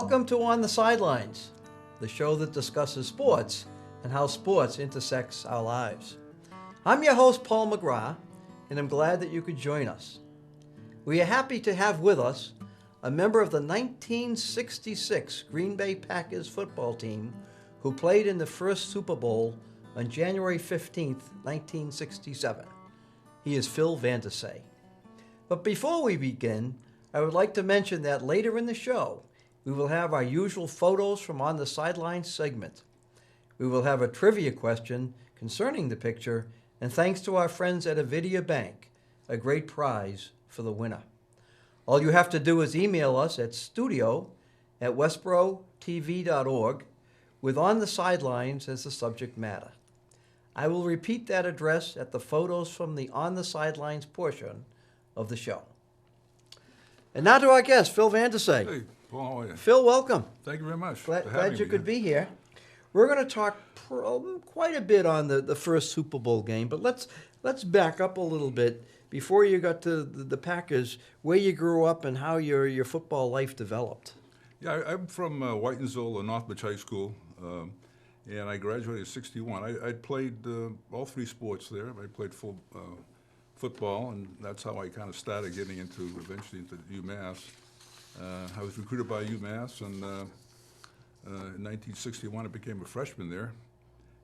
Welcome to On the Sidelines, the show that discusses sports and how sports intersects our lives. I'm your host, Paul McGrath, and I'm glad that you could join us. We are happy to have with us a member of the 1966 Green Bay Packers football team who played in the first Super Bowl on January 15th, 1967. He is Phil Vandersea. But before we begin, I would like to mention that later in the show, we will have our usual photos from On the Sidelines segment. We will have a trivia question concerning the picture, and thanks to our friends at Avidia Bank, a great prize for the winner. All you have to do is email us at studio@westborotv.org with On the Sidelines as the subject matter. I will repeat that address at the photos from the On the Sidelines portion of the show. And now to our guest, Phil Vandersea. Hey, Paul, how are you? Phil, welcome. Thank you very much. Glad you could be here. We're going to talk quite a bit on the first Super Bowl game, but let's back up a little bit before you got to the Packers, where you grew up and how your football life developed. Yeah, I'm from Whitensville, Northbridge High School, and I graduated in '61. I played all three sports there. I played football, and that's how I kind of started getting eventually into UMass. I was recruited by UMass, and in 1961 I became a freshman there.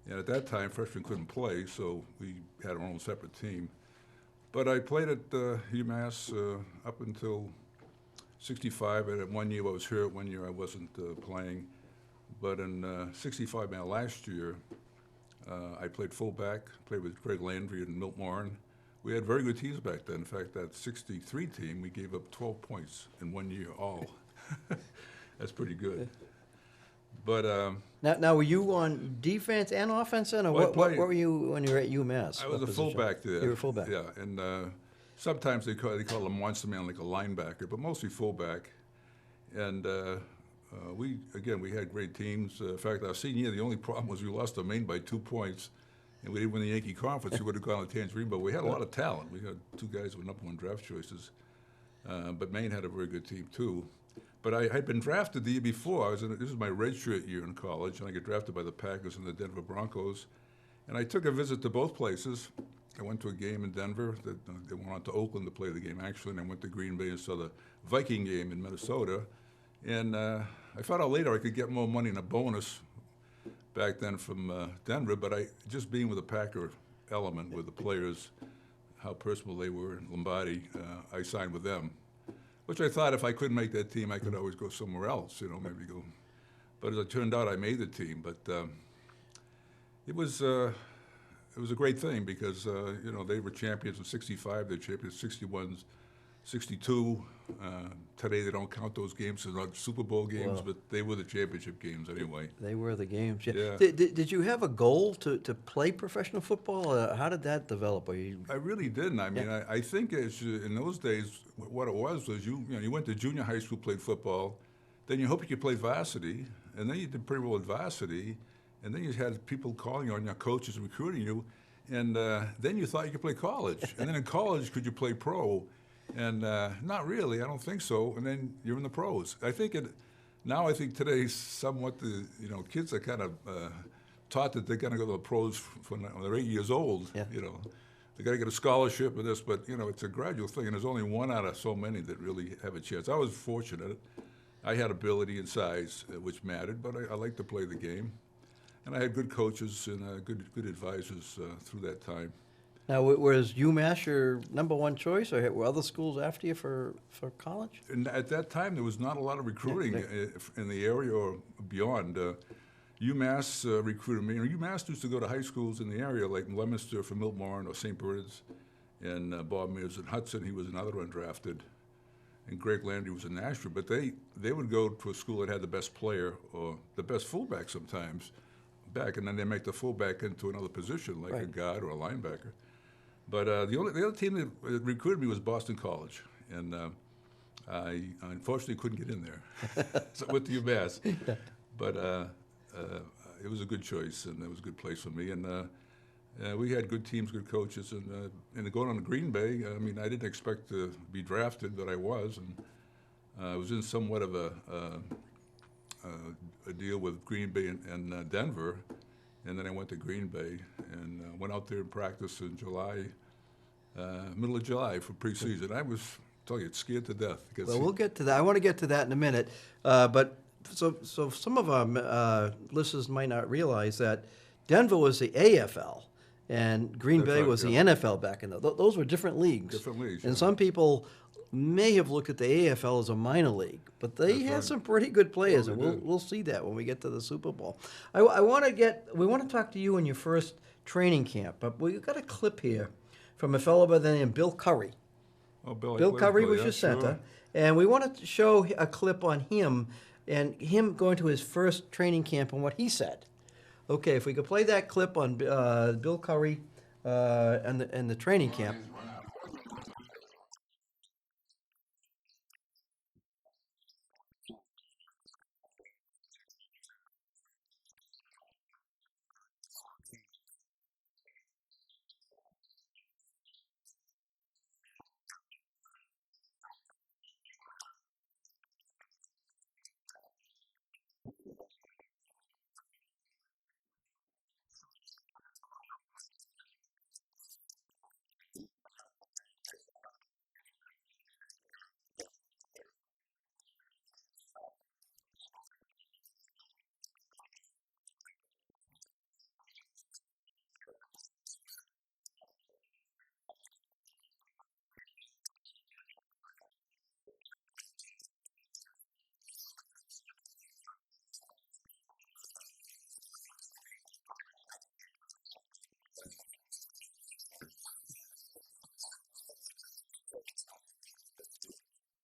And at that time, freshmen couldn't play, so we had our own separate team. But I played at UMass up until '65, and 1 year I was hurt, 1 year I wasn't playing. But in '65, my last year, I played fullback, played with Greg Landry and Milt Morin. We had very good teams back then. In fact, that '63 team, we gave up 12 points in 1 year all. That's pretty good. But Now, were you on defense and offense then, or what were you when you were at UMass? I was a fullback there. You were a fullback. Yeah, and sometimes they call a monster man, like a linebacker, but mostly fullback. And we had great teams. In fact, our senior year, the only problem was we lost to Maine by 2 points, and we didn't win the Yankee Conference. We would have gone to Tangerine, but we had a lot of talent. We had two guys who were number one draft choices, but Maine had a very good team too. But I had been drafted the year before. This was my redshirt year in college, and I got drafted by the Packers and the Denver Broncos. And I took a visit to both places. I went to a game in Denver. They went on to Oakland to play the game, actually, and I went to Green Bay and saw the Viking game in Minnesota. And I found out later I could get more money in a bonus back then from Denver, but just being with the Packer element, with the players, how personal they were in Lombardi, I signed with them. Which I thought if I couldn't make that team, I could always go somewhere else, maybe go. But as it turned out, I made the team. But it was a great thing because, they were champions in '65, they're champions in '61, '62. Today they don't count those games as not Super Bowl games, but they were the championship games anyway. They were the games, yeah. Did you have a goal to play professional football? How did that develop? I really didn't. I mean, I think in those days, what it was you went to junior high school, played football, then you hoped you could play varsity, and then you did pretty well at varsity, and then you had people calling on your coaches and recruiting you, and then you thought you could play college. And then in college, could you play pro? And not really, I don't think so. And then you're in the pros. I think today somewhat kids are kind of taught that they're going to go to the pros when they're 8 years old. Yeah. They got to get a scholarship and this, but it's a gradual thing, and there's only one out of so many that really have a chance. I was fortunate. I had ability and size, which mattered, but I liked to play the game, and I had good coaches and good advisors through that time. Now, was UMass your number one choice, or were other schools after you for college? And at that time, there was not a lot of recruiting in the area or beyond. UMass recruited me. UMass used to go to high schools in the area, like Leominster for Milt Morin or St. Bernard's, and Bob Mears and Hudson. He was another undrafted, and Greg Landry was a Nashville. But they would go to a school that had the best player or the best fullback sometimes back, and then they make the fullback into another position, like a guard or a linebacker. But the other team that recruited me was Boston College, and I unfortunately couldn't get in there. So I went to UMass. But it was a good choice, and it was a good place for me. And we had good teams, good coaches, and going on to Green Bay, I mean, I didn't expect to be drafted, but I was, and I was in somewhat of a a deal with Green Bay and Denver, and then I went to Green Bay and went out there and practiced in July, middle of July for preseason. I was, tell you, scared to death. Well, we'll get to that. I want to get to that in a minute. But so some of our listeners might not realize that Denver was the AFL and Green Bay was the NFL back in those were different leagues. Different leagues, And yeah. some people may have looked at the AFL as a minor league, but they had some pretty good players, and we'll see that when we get to the Super Bowl. We want to talk to you in your first training camp, but we've got a clip here from a fellow by the name of Bill Curry. Oh, Bill Curry was your center, and we want to show a clip on him and him going to his first training camp and what he said. Okay, if we could play that clip on Bill Curry and the training camp.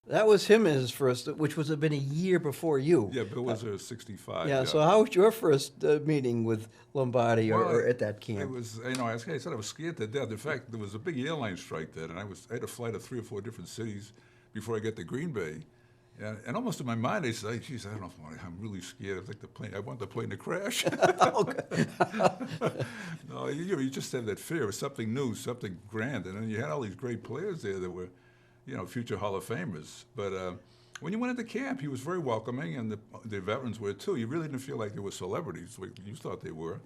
That was him in his first, which would have been a year before you. Yeah, Bill was there 65. Yeah, so how was your first meeting with Lombardi or at that camp? It was, I said I was scared to death. In fact, there was a big airline strike then, and I had to fly to 3 or 4 different cities before I get to Green Bay. And almost in my mind, I said, geez, I don't know, I'm really scared. I want the plane to crash. No, you just have that fear of something new, something grand. And then you had all these great players there that were, future Hall of Famers. But when you went into camp, he was very welcoming, and the veterans were too. You really didn't feel like they were celebrities, like you thought they were.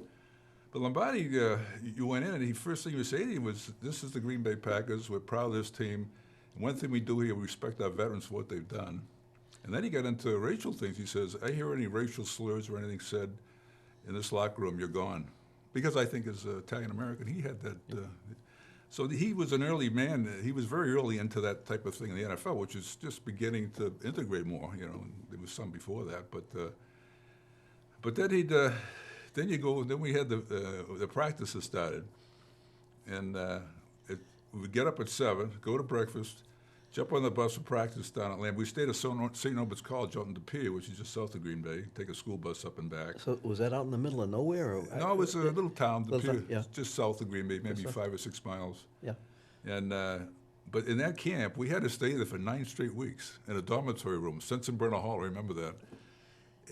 But Lombardi, you went in, and the first thing he was saying to you was, this is the Green Bay Packers. We're proud of this team. And one thing we do here, we respect our veterans for what they've done. And then he got into racial things. He says, I hear any racial slurs or anything said in this locker room, you're gone. Because I think as Italian-American, he had that. So he was an early man. He was very early into that type of thing in the NFL, which is just beginning to integrate more. There was some before that. But then then you go, then we had the practices started. And we'd get up at 7, go to breakfast, jump on the bus for practice down at Lamb. We stayed at St. Norbert College out in De Pere, which is just south of Green Bay. Take a school bus up and back. So was that out in the middle of nowhere? No, it was a little town, De Pere, yeah. just south of Green Bay, maybe 5 or 6 miles. Yeah. And but in that camp, we had to stay there for 9 straight weeks in a dormitory room, Sensenbrenner Hall. I remember that.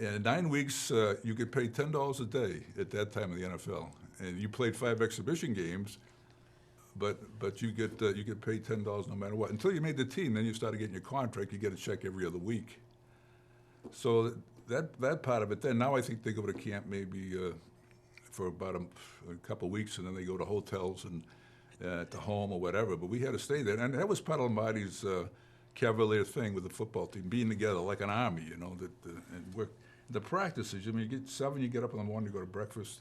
And 9 weeks, you could pay $10 a day at that time in the NFL, and you played 5 exhibition games. But you get paid $10 no matter what until you made the team. Then you started getting your contract. You get a check every other week. So that part of it. Then now I think they go to camp maybe for about a couple of weeks, and then they go to hotels and to home or whatever. But we had to stay there, and that was part of Lombardi's cavalier thing with the football team, being together like an army. And work. The practices. You get 7, you get up in the morning, you go to breakfast,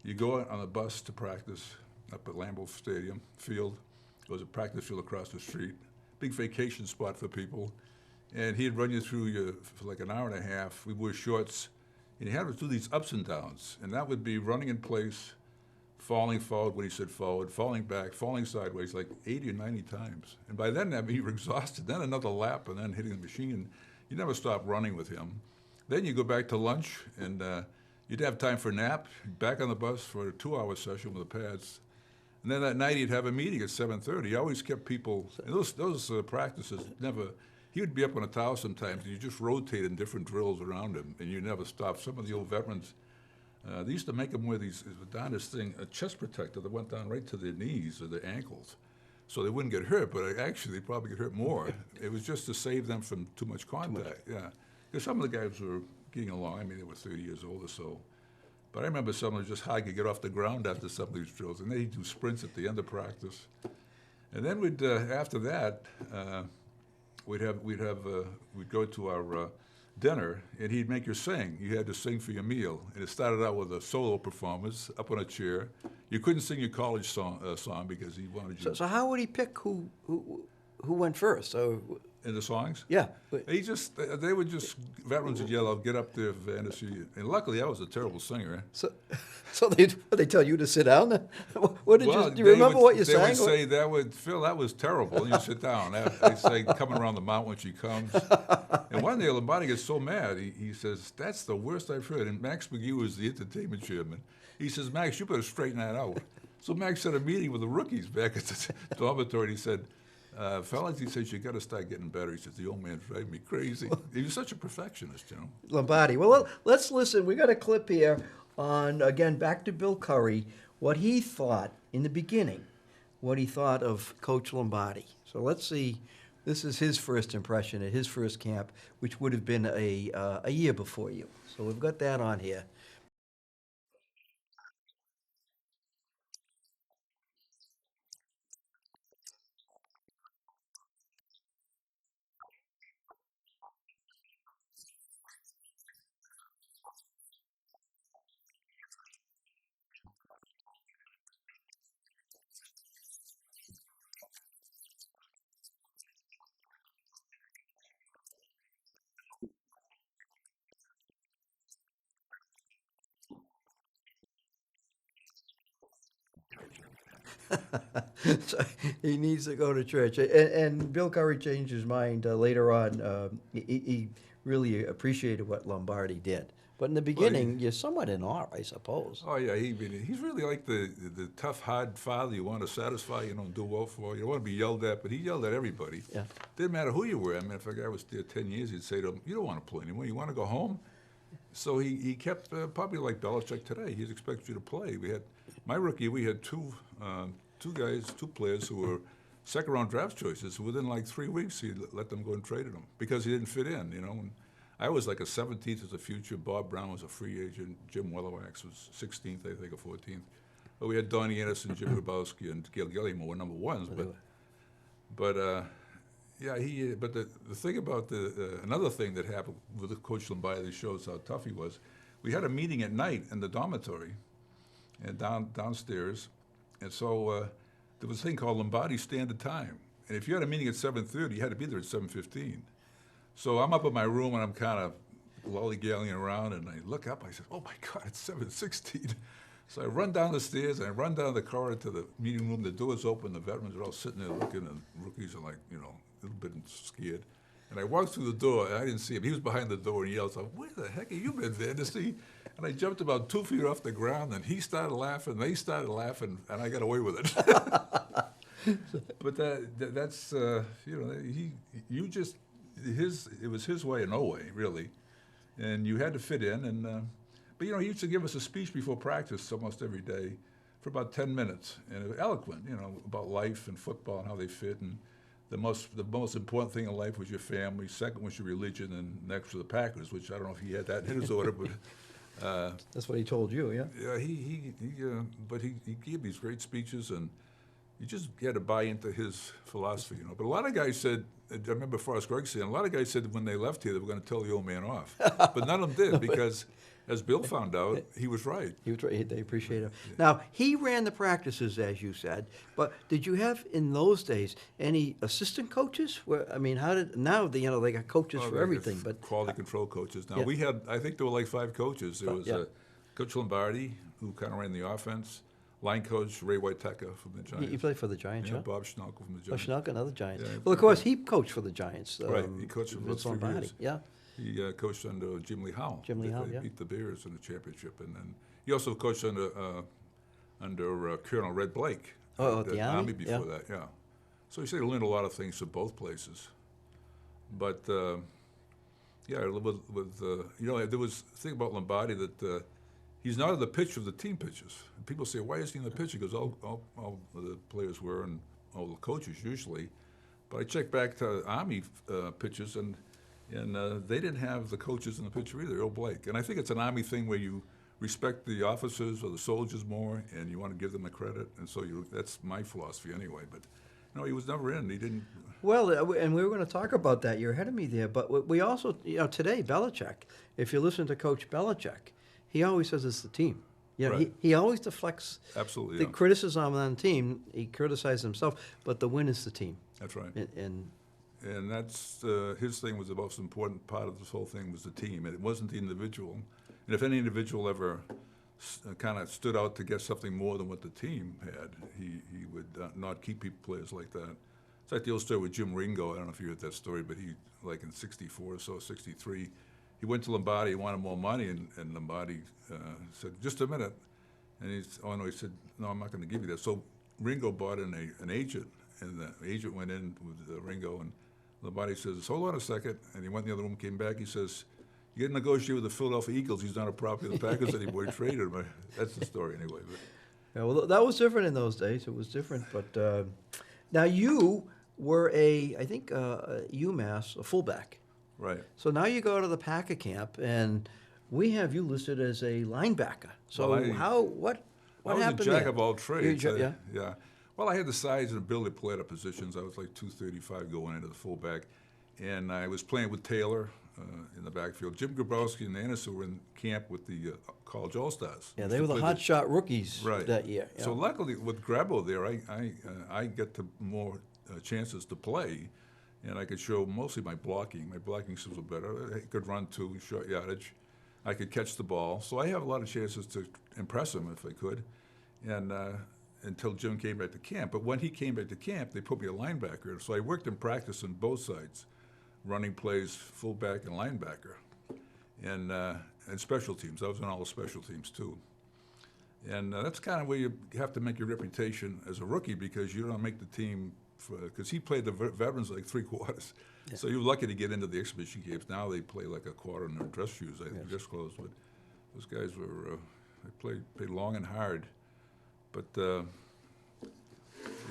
you go out on the bus to practice up at Lambeau Stadium field. It was a practice field across the street. Big vacation spot for people. And he'd run you through for like an hour and a half. We wore shorts. And he had to do these ups and downs. And that would be running in place, falling forward when he said forward, falling back, falling sideways like 80 or 90 times. And by then, you were exhausted. Then another lap and then hitting the machine. You never stopped running with him. Then you go back to lunch, and you'd have time for a nap, back on the bus for a 2-hour session with the pads. And then that night he'd have a meeting at 7:30. He always kept people. And those practices never. He would be up on a towel sometimes, and you just rotate in different drills around him, and you never stop. Some of the old veterans, they used to make them wear these the darndest thing, a chest protector that went down right to their knees or their ankles, so they wouldn't get hurt. But actually, they'd probably get hurt more. It was just to save them from too much contact. Yeah, because some of the guys were getting along. I mean, they were 30 years old or so. But I remember someone was just high could get off the ground after some of these drills, and they'd do sprints at the end of practice. And then we'd after that, we'd go to our dinner, and he'd make you sing. You had to sing for your meal, and it started out with a solo performance up on a chair. You couldn't sing your college song because he wanted you. So how would he pick who went first? So in the songs? yeah, They would just, veterans would yell out, "Get up there, Vandersea." And luckily, I was a terrible singer. so they tell you to sit down. What did do you remember what you sang? They would say, Phil, that was terrible. And you sit down. They say, "Coming around the mountain when she comes." And one day, Lombardi gets so mad. He says, "That's the worst I've heard." And Max McGee was the entertainment chairman. He says, "Max, you better straighten that out." So Max had a meeting with the rookies back at the dormitory. And he said, "Fellas," he says, "you got to start getting better." He says, "The old man's driving me crazy." He was such a perfectionist, you know. Lombardi. Well, let's listen. We got a clip here on, again, back to Bill Curry, what he thought in the beginning, what he thought of Coach Lombardi. So let's see. This is his first impression at his first camp, which would have been a year before you. So we've got that on here. So he needs to go to church. And Bill Curry changed his mind later on. He really appreciated what Lombardi did. But in the beginning, you're somewhat in awe, I suppose. Oh, yeah, he's really like the tough, hard father you want to satisfy, you know, do well for. You don't want to be yelled at, but he yelled at everybody. Yeah. Didn't matter who you were. I mean, if a guy was there 10 years, he'd say to him, "You don't want to play anymore. You want to go home?" So he kept, probably like Belichick today, he'd expect you to play. My rookie, we had two players who were second-round draft choices. Within like 3 weeks, he let them go and traded them because he didn't fit in, you know. And I was like a 17th as a future. Bob Brown was a free agent. Jim Weatherwax was 16th, I think, or 14th. But we had Donnie Anderson, Jim Grabowski, and Gail Gilliam were number ones. But the thing about another thing that happened with Coach Lombardi that shows how tough he was, we had a meeting at night in the dormitory and downstairs. And so there was a thing called Lombardi Standard Time. And if you had a meeting at 7:30, you had to be there at 7:15. So I'm up in my room, and I'm kind of lollygagging around, and I look up. I said, "Oh, my God, it's 7:16. So I run down the stairs, and I run down the corridor to the meeting room. The door's open. The veterans are all sitting there looking, and rookies are like, you know, a little bit scared. And I walked through the door, and I didn't see him. He was behind the door, and he yelled, "Where the heck have you been, Vandersea?" And I jumped about 2 feet off the ground, and he started laughing, they started laughing, and I got away with it. But that's, you know, it was his way or no way, really. And you had to fit in. But, you know, he used to give us a speech before practice almost every day for about 10 minutes. And it was eloquent, you know, about life and football and how they fit. And the most important thing in life was your family. Second was your religion. And next were the Packers, which I don't know if he had that in his order. But that's what he told you, yeah? Yeah, but he gave these great speeches, and you just had to buy into his philosophy, you know. But a lot of guys said, I remember Forrest Gregg saying, a lot of guys said when they left here they were going to tell the old man off. But none of them did because, as Bill found out, he was right. He was right. They appreciate it. Yeah. Now, he ran the practices, as you said, but did you have, in those days, any assistant coaches? Now they got coaches for everything. But quality control coaches. Now, we had, I think there were like 5 coaches. There was Coach Lombardi, who kind of ran the offense. Line coach Ray Whitetucker from the Giants. He played for the Giants, yeah? Bob Schnalkel from the Giants. Schnalkel, another Giants. Yeah, well, of course, he coached for the Giants. Right, he coached for about 3 years. Yeah. He coached under Jim Lee Howell. They beat the Bears in the championship. And then he also coached under Colonel Red Blake. Oh, at the Army before that, yeah. So he said he learned a lot of things from both places. But, you know, there was a thing about Lombardi that he's not in the pitch of the team pitches. And people say, why is he in the pitch? He goes, all the players were, and all the coaches usually. But I checked back to Army pitches, and And they didn't have the coaches in the picture either, Earl Blake. And I think it's an Army thing where you respect the officers or the soldiers more, and you want to give them the credit. And so that's my philosophy anyway. But, he was never in. He didn't. Well, and we were going to talk about that. You're ahead of me there. But we also, today, Belichick, if you listen to Coach Belichick, he always says it's the team. Right. He always deflects Absolutely, the criticism on the team. He criticizes himself, but the win is the team. That's right. And that's his thing was the most important part of this whole thing was the team, and it wasn't the individual. And if any individual ever kind of stood out to get something more than what the team had, he would not keep players like that. It's like the old story with Jim Ringo. I don't know if you heard that story, but he, like in '64 or so, '63, he went to Lombardi, he wanted more money, and Lombardi said, "Just a minute." And he said, "No, I'm not going to give you that." So Ringo brought in an agent, and the agent went in with Ringo, and Lombardi says, "Hold on a second." And he went in the other room, came back, he says, "You got to negotiate with the Philadelphia Eagles. He's not a property of the Packers anymore. He traded him." That's the story anyway. But. Yeah, well, that was different in those days. It was different. But now you were UMass, a fullback. Right. So now you go to the Packer camp, and we have you listed as a linebacker. So what happened there? I was a jack of all trades. Yeah. Well, I had the size and ability to play at positions. I was like 235 going into the fullback. And I was playing with Taylor in the backfield. Jim Grabowski and Anderson were in camp with the college All-Stars. Yeah, they were the hot-shot rookies that year. Yeah. So luckily, with Grabo there, I get to more chances to play, and I could show mostly my blocking. My blocking skills were better. I could run too, short yardage. I could catch the ball. So I have a lot of chances to impress him if I could. And until Jim came back to camp. But when he came back to camp, they put me a linebacker. So I worked in practice on both sides, running plays, fullback and linebacker, and special teams. I was on all the special teams too. And that's kind of where you have to make your reputation as a rookie, because you don't make the team, because he played the veterans like 3 quarters. Yeah. So you're lucky to get into the exhibition games. Now they play like a quarter in their dress shoes, dress clothes. But those guys they played long and hard. But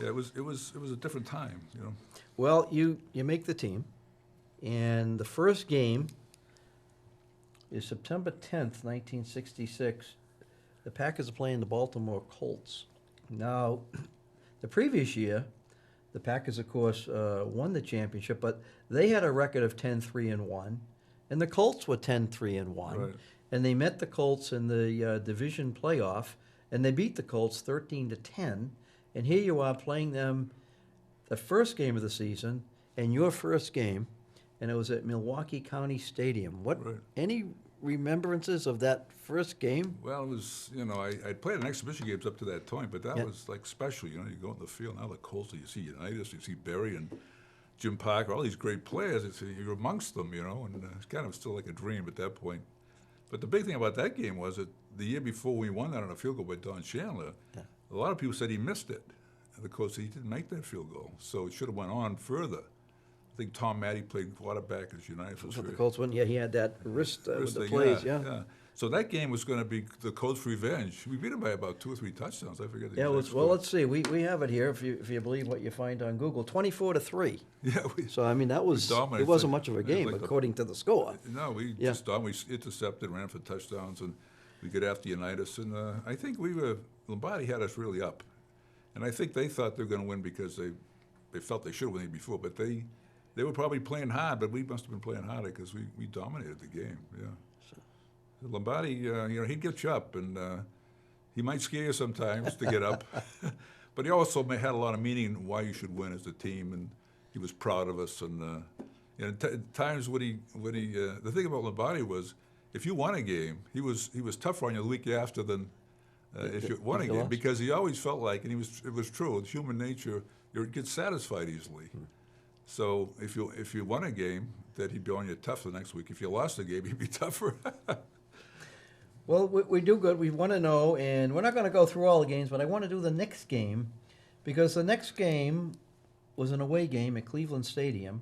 it was a different time, Well, you make the team, and the first game is September 10th, 1966. The Packers are playing the Baltimore Colts. Now, the previous year, the Packers, of course, won the championship, but they had a record of 10-3-1, and the Colts were 10-3-1, right. And they met the Colts in the division playoff, and they beat the Colts 13-10. And here you are playing them the first game of the season, and your first game, and it was at Milwaukee County Stadium. Any remembrances of that first game? Well, it was, I played in exhibition games up to that point, but that was like special. You go in the field, now the Colts, you see Unitas, you see Berry and Jim Parker, all these great players. You're amongst them, and it's kind of still like a dream at that point. But the big thing about that game was that the year before we won that on a field goal by Don Chandler, a lot of people said he missed it. And the coach said he didn't make that field goal, so it should have went on further. I think Tom Matty played quarterback as United. The Colts won. Yeah, he had that wrist with the plays. Yeah. So that game was going to be the Colts' revenge. We beat them by about 2 or 3 touchdowns. I forget the exact score. Well, let's see. We have it here. If you believe what you find on Google, 24-3. Yeah. So I mean, that was it wasn't much of a game according to the score. No, we just dominated. We intercepted, ran for touchdowns, and we got after Unitas. And I think Lombardi had us really up, and I think they thought they were going to win because they felt they should have won before, but they were probably playing hard, but we must have been playing harder because we dominated the game. Yeah. Lombardi, he'd get you up, and he might scare you sometimes to get up, but he also had a lot of meaning in why you should win as a team, and he was proud of us. And times when he the thing about Lombardi was, if you won a game, he was tougher on you the week after than if you won a game, because he always felt like, and it was true, it's human nature, you get satisfied easily. So if you won a game, that he'd be on you tough the next week. If you lost a game, he'd be tougher. Well, we do good. We want to know, and we're not going to go through all the games, but I want to do the next game, because the next game was an away game at Cleveland Stadium.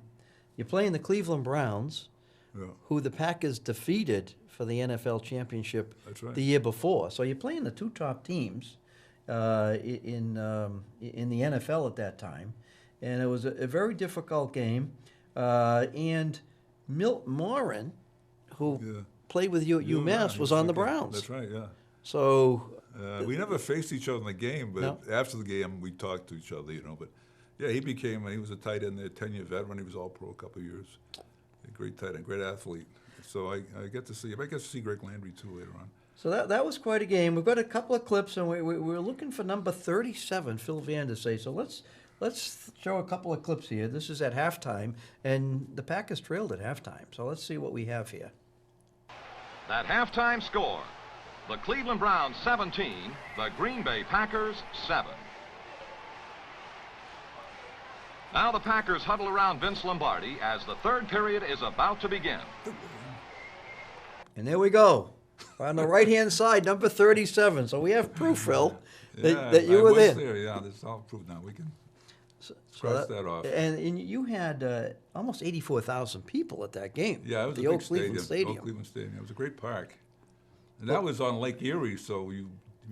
You're playing the Cleveland Browns, who the Packers defeated for the NFL championship the year before. So you're playing the 2 top teams in the NFL at that time, and it was a very difficult game. And Milt Morin, who Yeah. played with you at Yeah, UMass, he was on the okay. Browns. That's right, yeah. So We never faced each other in the game, but No. after the game, we talked to each other, But yeah, he was a tight end there, 10-year veteran. He was all pro a couple of years. A great tight end, great athlete. So I get to see him. I get to see Greg Landry too later on. So that was quite a game. We've got a couple of clips, and we're looking for number 37, Phil Vandersea. So let's show a couple of clips here. This is at halftime, and the Packers trailed at halftime. So let's see what we have here. That halftime score, the Cleveland Browns 17, the Green Bay Packers 7. Now the Packers huddle around Vince Lombardi as the third period is about to begin. And there we go. On the right-hand side, number 37. So we have proof, Phil, that you I were was there. Yeah, that's all proof now. We can So cross that off. And you had almost 84,000 people at that game. Yeah, it was the a old big Cleveland Stadium. Old Cleveland Stadium. It was a great park. And that was on Lake Erie, so you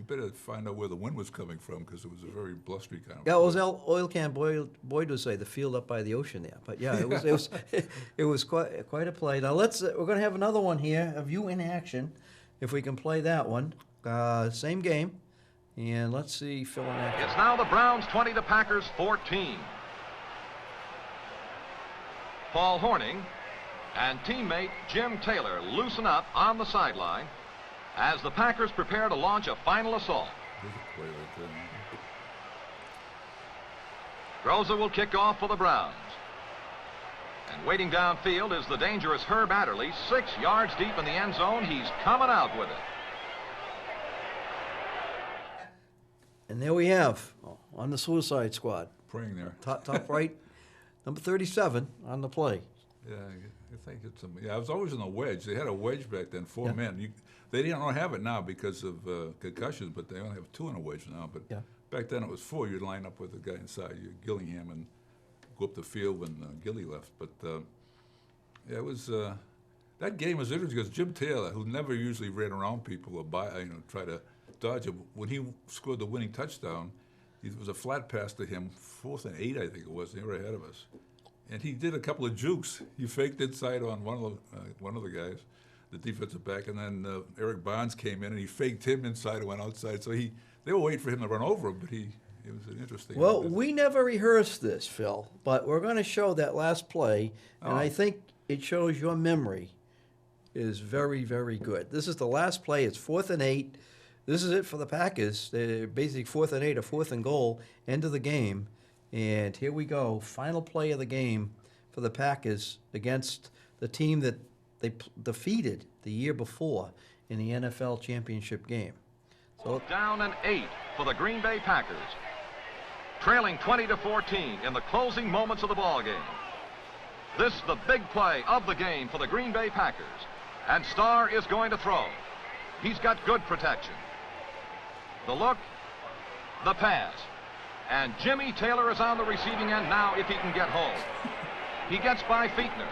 better find out where the wind was coming from because it was a very blustery kind of. Yeah, it was oil can Boyd would say the field up by the ocean there. But yeah, it was quite a play. Now we're going to have another one here of you in action, if we can play that one. Same game, and let's see Phil in action. It's now the Browns 20, the Packers 14. Paul Hornung and teammate Jim Taylor loosen up on the sideline as the Packers prepare to launch a final assault. There's a play right there. Rosa will kick off for the Browns. And waiting downfield is the dangerous Herb Adderley, 6 yards deep in the end zone. He's coming out with it. And there we have on the Suicide Squad, Praying there. top right, number 37 on the play. Yeah, I think it's I was always in a wedge. They had a wedge back then, 4 Yeah. men. They don't have it now because of concussions, but they only have 2 in a wedge now. But Yeah. back then it was 4. You'd line up with the guy inside, Gillingham, and go up the field when Gilly left. But yeah, it was that game was interesting because Jim Taylor, who never usually ran around people or try to dodge it, when he scored the winning touchdown, it was a flat pass to him, 4th and 8, I think it was. They were ahead of us. And he did a couple of jukes. He faked inside on one of the guys, the defensive back, and then Eric Bonds came in and he faked him inside and went outside. So they were waiting for him to run over him, but it was an interesting. Well, we never rehearsed this, Phil, but we're going to show that last play, and I think it shows your memory is very, very good. This is the last play. It's 4th and 8. This is it for the Packers. They're basically 4th and 8, a 4th and goal, end of the game. And here we go, final play of the game for the Packers against the team that they defeated the year before in the NFL championship game. So Down and 8 for the Green Bay Packers. Trailing 20-14 in the closing moments of the ball game. This the big play of the game for the Green Bay Packers. And Starr is going to throw. He's got good protection. The look, the pass. And Jimmy Taylor is on the receiving end now if he can get home. He gets by Fichtner.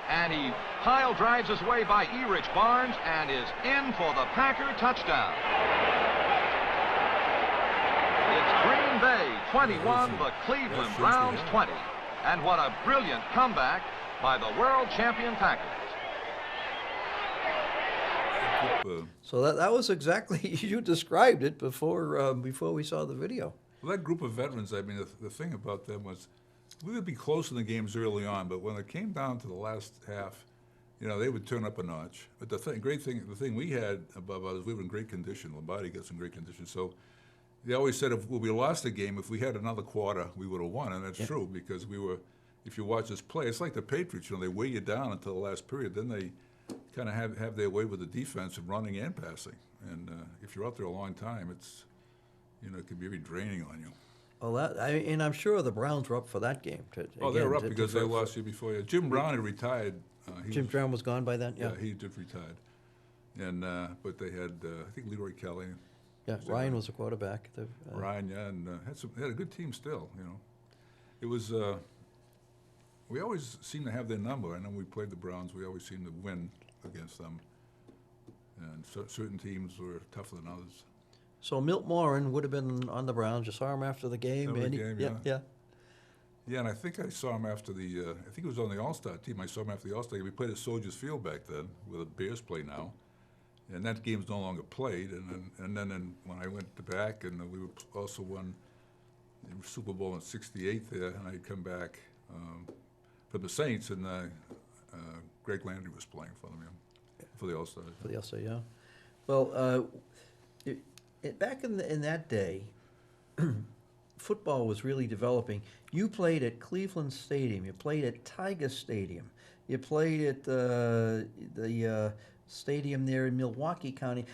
And he pile drives his way by Erich Barnes and is in for the Packer touchdown. It's Green Bay 21, the Cleveland Browns 20. And what a brilliant comeback by the world champion Packers. So that was exactly, you described it before we saw the video. Well, that group of veterans, I mean, the thing about them was we would be close in the games early on, but when it came down to the last half, they would turn up a notch. But the thing we had above others, we were in great condition. Lombardi gets in great condition. So they always said if we lost the game, if we had another quarter, we would have won, and that's true because we were. If you watch this play, it's like the Patriots. They weigh you down until the last period, then they kind of have their way with the defense of running and passing. And if you're out there a long time, it's it can be very draining on you. Well, and I'm sure the Browns were up for that game. They were up because they lost you before. Jim Brown had retired. Jim Brown was gone by then. Yeah, he just retired. And but they had I think Leroy Kelly. Yeah, Ryan was a quarterback. Ryan, yeah, and had a good team still. It was. We always seem to have their number. I know we played the Browns. We always seem to win against them. And certain teams were tougher than others. So Milt Morin would have been on the Browns. You saw him after the game. Yeah. Yeah, and I think I saw him after the, I think it was on the All-Star team. I saw him after the All-Star game. We played at Soldiers Field back then, where the Bears play now. And that game's no longer played. And then when I went back, and we also won the Super Bowl in '68 there, and I'd come back for the Saints, and Greg Landry was playing for them, for the All-Star. For the All-Star, yeah. Well, back in that day, football was really developing. You played at Cleveland Stadium. You played at Tiger Stadium. You played at the stadium there in Milwaukee County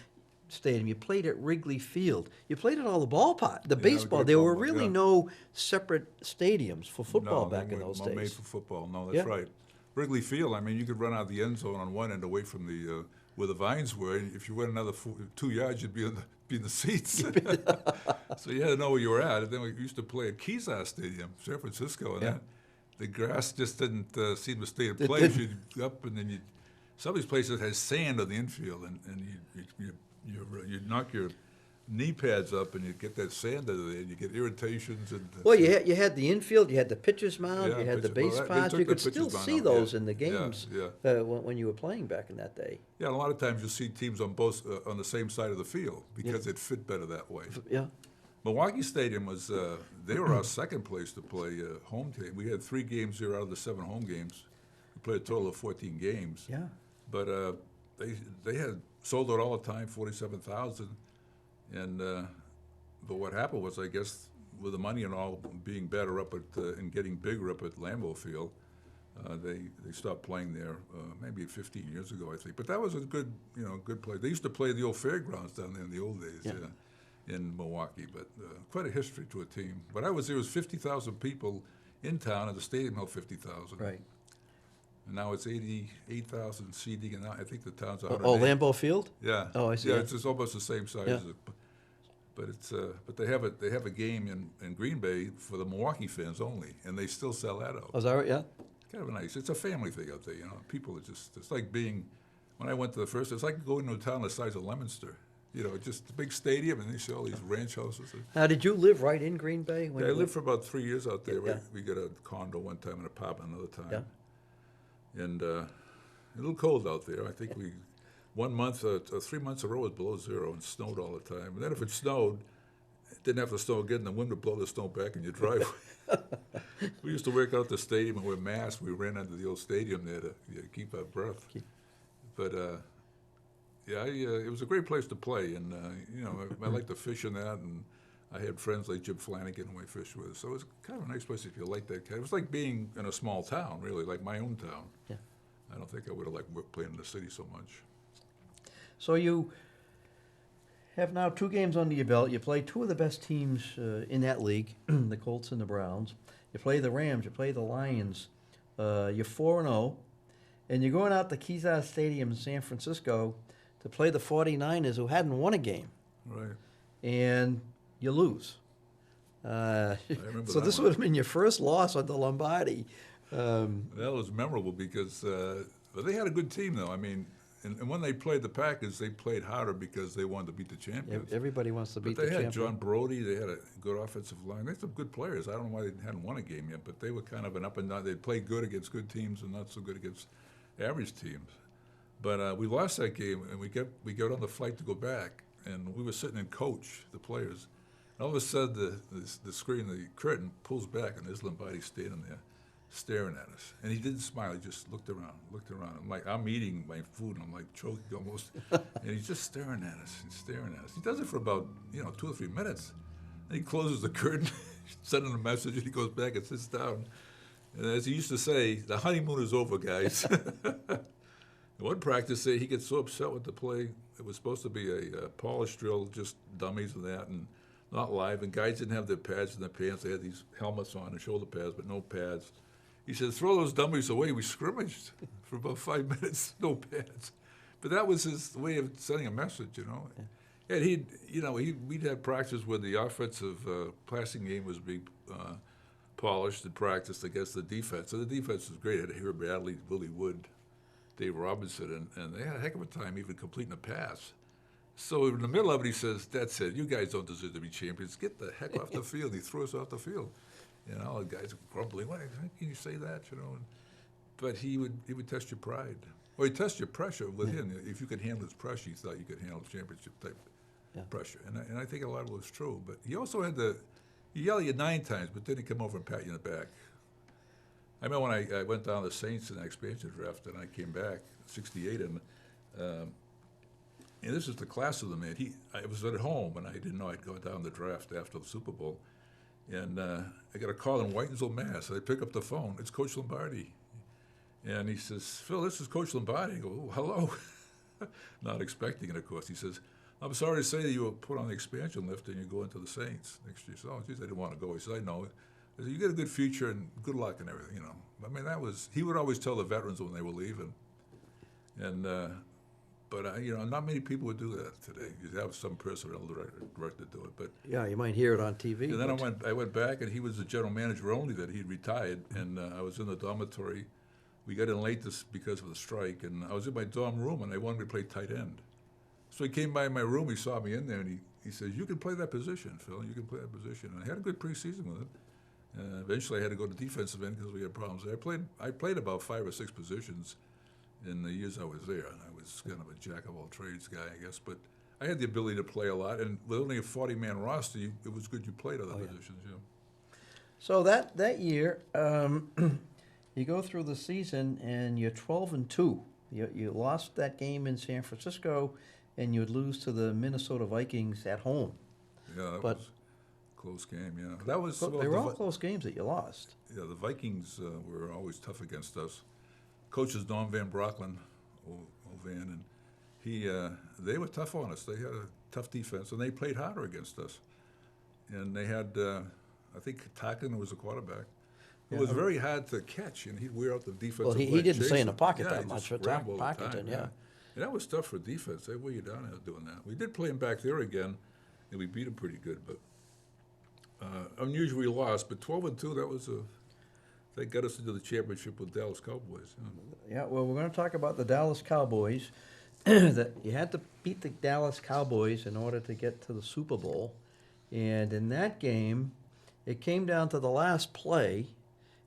Stadium. You played at Wrigley Field. You played at all the ballpark, the baseball. There were really no separate stadiums for football back in those days. No made for football. No, that's right. Wrigley Field. I mean, you could run out the end zone on one end away from the where the vines were. If you went another 2 yards, you'd be in the seats. So you had to know where you were at. And then we used to play at Kezar Stadium, San Francisco, and the grass just didn't seem to stay in place. You'd up, and then some of these places had sand on the infield, and you'd knock your knee pads up, and you'd get that sand out of there, and you get irritations. Well, you had the infield, you had the pitcher's mound, you had the base paths. You could still see those in the games when you were playing back in that day. Yeah, and a lot of times you'll see teams on both on the same side of the field because it fit better that way. Yeah. Milwaukee Stadium was, they were our second place to play home team. We had 3 games here out of the 7 home games. We played a total of 14 games. Yeah. But they had sold out all the time, 47,000. And but what happened was, I guess, with the money and all being better up at and getting bigger up at Lambeau Field, they stopped playing there maybe 15 years ago, I think. But that was a good place. They used to play the old fairgrounds down there in the old days in Milwaukee. But quite a history to a team. But there was 50,000 people in town, and the stadium held 50,000. Right. And now it's 88,000 seating, and now I think the town's 108. Oh, Lambeau Field? Yeah. Oh, I see. Yeah, it's almost the same size as it. But but they have a game in Green Bay for the Milwaukee fans only, and they still sell that out. Oh, is that right? Yeah. Kind of nice. It's a family thing out there, People are just. It's like being. When I went to the first, it's like going to a town the size of Leominster. Just a big stadium, and they see all these ranch houses. Now, did you live right in Green Bay? I lived for about 3 years out there. Yeah. We got a condo one time, an apartment another time. Yeah. And a little cold out there. I think 1 month, 3 months in a row was below zero and snowed all the time. And then if it snowed, it didn't have to snow again, and the wind would blow the snow back in your driveway. We used to work out the stadium and wear masks. We ran into the old stadium there to keep our breath. But it was a great place to play, and I liked to fish in that, and I had friends like Jim Flanagan who I fished with, so it was kind of a nice place if you like that kind. It was like being in a small town, really, like my own town. Yeah. I don't think I would have liked playing in the city so much. So you have now 2 games under your belt. You play 2 of the best teams in that league, the Colts and the Browns. You play the Rams. You play the Lions. You're 4-0, and you're going out to Kezar Stadium in San Francisco to play the 49ers, who hadn't won a game. Right. And you lose. I remember so this would have been your first loss on the Lombardi. That was memorable because they had a good team, though. I mean, and when they played the Packers, they played harder because they wanted to beat the champions. Everybody wants to beat the champions. But champion. they had John Brody. They had a good offensive line. They had some good players. I don't know why they hadn't won a game yet, but they were kind of an up and down. They played good against good teams and not so good against average teams. But we lost that game, and we got on the flight to go back, and we were sitting in coach, the players. And all of a sudden, the screen, the curtain pulls back, and there's Lombardi standing there, staring at us. And he didn't smile. He just looked around. I'm eating my food, and I'm like choking almost. And he's just staring at us and staring at us. He does it for about 2 or 3 minutes. And he closes the curtain, sending a message, and he goes back and sits down. And as he used to say, the honeymoon is over, guys. One practice day, he gets so upset with the play. It was supposed to be a polished drill, just dummies and that, and not live. And guys didn't have their pads in their pants. They had these helmets on and shoulder pads, but no pads. He said, "Throw those dummies away." We scrimmaged for about 5 minutes, no pads. But that was his way of sending a message, Yeah. And we'd have practice where the offensive passing game was being polished and practiced against the defense. So the defense was great. It had Harry Bradley, Willie Wood, Dave Robinson, and they had a heck of a time even completing a pass. So in the middle of it, he says, "That's it. You guys don't deserve to be champions. Get the heck off the field." He threw us off the field. And all the guys were grumbling, why can you say that, But he would test your pride. Or he'd test your pressure with him. If you could handle his pressure, he thought you could handle championship type pressure. And I think a lot of it was true. But he also had he'd yell at you 9 times, but then he'd come over and pat you in the back. I remember when I went down to the Saints in the expansion draft, and I came back, 68, and this is the class of the man. I was at home, and I didn't know I'd go down the draft after the Super Bowl. And I got a call in Whitensville, Mass. I pick up the phone. It's Coach Lombardi. And he says, Phil, this is Coach Lombardi. I go, oh, hello. Not expecting it, of course. He says, I'm sorry to say that you were put on the expansion list and you go into the Saints next year. So, oh, geez, I didn't want to go. He said, I know. I said, you get a good future and good luck and everything, I mean, he would always tell the veterans when they were leaving. And, but, not many people would do that today. You have some personnel director do it. But yeah, you might hear it on TV. And then I went back, and he was the general manager only that he'd retired, and I was in the dormitory. We got in late because of the strike, and I was in my dorm room, and they wanted me to play tight end. So he came by my room, he saw me in there, and he says, you can play that position, Phil, you can play that position. And I had a good preseason with it. Eventually I had to go to defensive end because we had problems there. I played about 5 or 6 positions in the years I was there. I was kind of a jack-of-all-trades guy, I guess, but I had the ability to play a lot, and with only a 40-man roster, it was good you played other positions, So that year, you go through the season, and you're 12-2. You lost that game in San Francisco, and you'd lose to the Minnesota Vikings at home. Yeah, that was a close game, yeah. That was, they were all close games that you lost. Yeah, the Vikings were always tough against us. Coach is Don Van Brocklin, Van, and they were tough on us. They had a tough defense, and they played harder against us. And they had, I think Tarkin was the quarterback. It was very hard to catch, and he'd wear out the defensive line. Well, he didn't stay in the pocket that that much for Pocketon, Pocketon, yeah. And that was tough for defense. They wear you down doing that. We did play him back there again, and we beat him pretty good. But unusually lost, but 12-2, that was they got us into the championship with Dallas Cowboys. Yeah, well, we're going to talk about the Dallas Cowboys. That you had to beat the Dallas Cowboys in order to get to the Super Bowl. And in that game, it came down to the last play,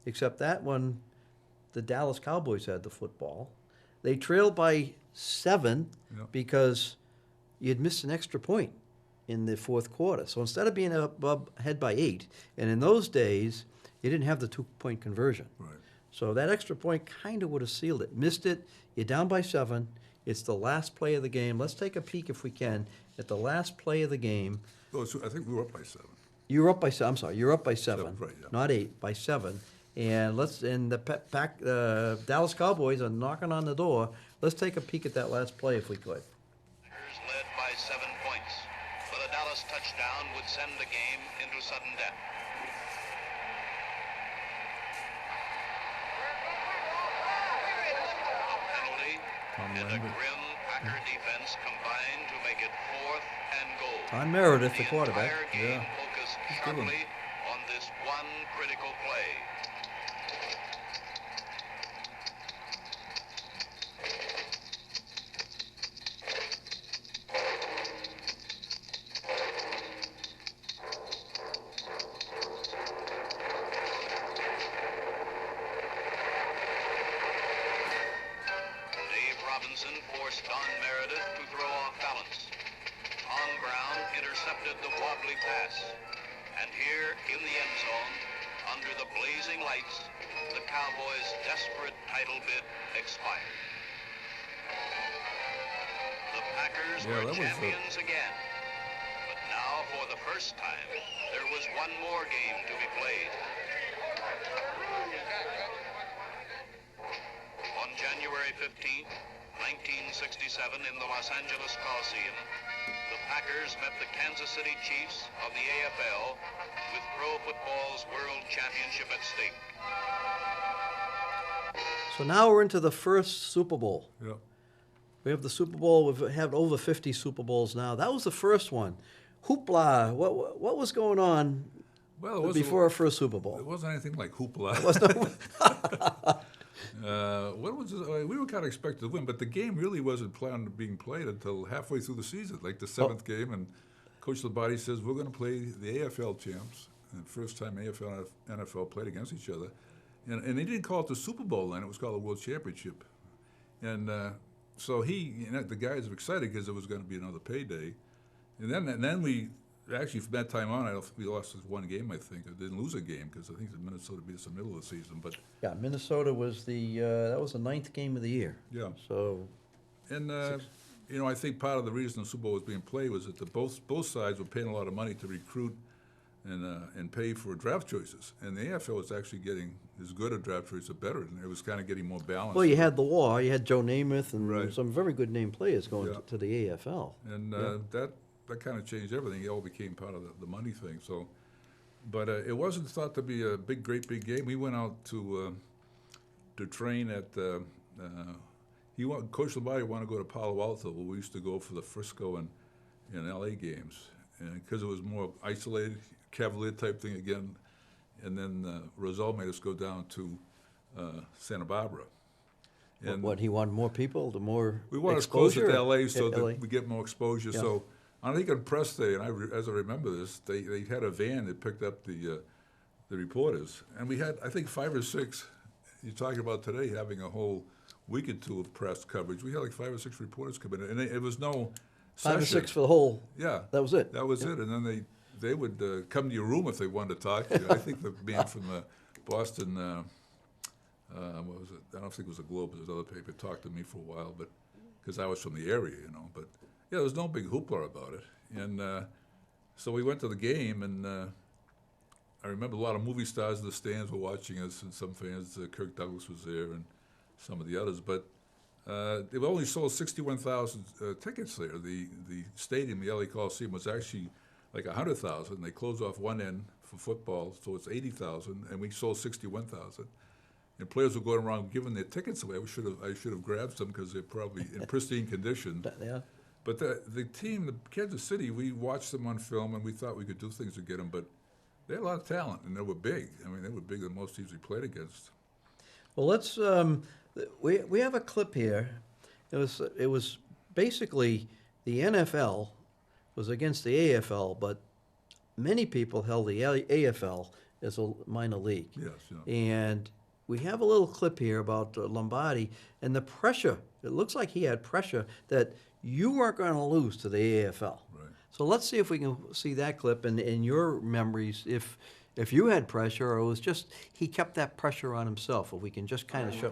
except that one, the Dallas Cowboys had the football. They trailed by 7 because you had missed an extra point in the fourth quarter. So instead of being ahead by 8, and in those days, you didn't have the 2-point conversion. Right. So that extra point kind of would have sealed it. Missed it, you're down by 7. It's the last play of the game. Let's take a peek, if we can, at the last play of the game. Oh, so I think we were up by 7. You were up by 7. I'm sorry, you're up by 7, Right, yeah. not 8, by 7. And the Dallas Cowboys are knocking on the door. Let's take a peek at that last play, if we could. Packers led by 7 points, but a Dallas touchdown would send the game into sudden death. Penalty, and a grim Packer defense combined to make it 4th and goal. Tom Meredith, the quarterback. The entire game focused sharply on this one critical play. Robinson forced Don Meredith to throw off balance. Tom Brown intercepted the wobbly pass. And here in the end zone, under the blazing lights, the Cowboys' desperate title bid expired. The Packers were champions again. But now, for the first time, there was one more game to be played. On January 15th, 1967, in the Los Angeles Coliseum, the Packers met the Kansas City Chiefs of the AFL with pro football's World Championship at stake. So now we're into the first Super Bowl. Yeah. We have the Super Bowl. We've had over 50 Super Bowls now. That was the first one. Hoopla! What was going on before our first Super Bowl? It wasn't anything like hoopla. What was it? We were kind of expected to win, but the game really wasn't planned on being played until halfway through the season, like the 7th game. And Coach Lombardi says, we're going to play the AFL champs, the first time AFL and NFL played against each other. And they didn't call it the Super Bowl then, it was called the World Championship. And so the guys were excited because it was going to be another payday. And then we, actually from that time on, we lost this one game, I think. I didn't lose a game because I think Minnesota beat us in the middle of the season. But Yeah, Minnesota was that was the 9th game of the year. yeah. So, And, I think part of the reason the Super Bowl was being played was that both sides were paying a lot of money to recruit and pay for draft choices. And the AFL was actually getting as good a draft choice or better, and it was kind of getting more balanced. well, you had the war. You had Joe Namath and Right. some very good name players going Yeah. to the AFL. And that kind of changed everything. It all became part of the money thing. So, but it wasn't thought to be a great big game. We went out to train at. Coach Lombardi wanted to go to Palo Alto, where we used to go for the Frisco and LA games, and because it was more isolated, Cavalier type thing again. And then Roselle made us go down to Santa Barbara. And What he wanted more people, the more we wanted us exposure? closer to LA so LA. that we get more exposure. Yeah. So I think on press day, and as I remember this, they had a van that picked up the reporters, and we had, I think, 5 or 6. You're talking about today having a whole week or two of press coverage. We had like 5 or 6 reporters come in, and it was no 5 or session. 6 for the whole. Yeah, That was it. That was it, and then they would come to your room if they wanted to talk to you. I think the man from Boston, what was it? I don't think it was the Globe, it was another paper, talked to me for a while, but because I was from the area, But yeah, there was no big hoopla about it, and so we went to the game, and I remember a lot of movie stars in the stands were watching us, and some fans. Kirk Douglas was there, and some of the others, but they've only sold 61,000 tickets there. The stadium, the LA Coliseum, was actually like 100,000. They closed off one end for football, so it's 80,000, and we sold 61,000. And players were going around giving their tickets away. I should have grabbed some because they're probably in pristine condition. Yeah. But the team, the Kansas City, we watched them on film, and we thought we could do things to get them, but they had a lot of talent, and they were big. I mean, they were bigger than most teams we played against. Well, let's. We have a clip here. It was basically the NFL was against the AFL, but many people held the AFL as a minor league. Yes, yeah. And we have a little clip here about Lombardi and the pressure. It looks like he had pressure that you weren't going to lose to the AFL. Right. So let's see if we can see that clip and in your memories, if you had pressure or it was just he kept that pressure on himself. If we can just kind of show.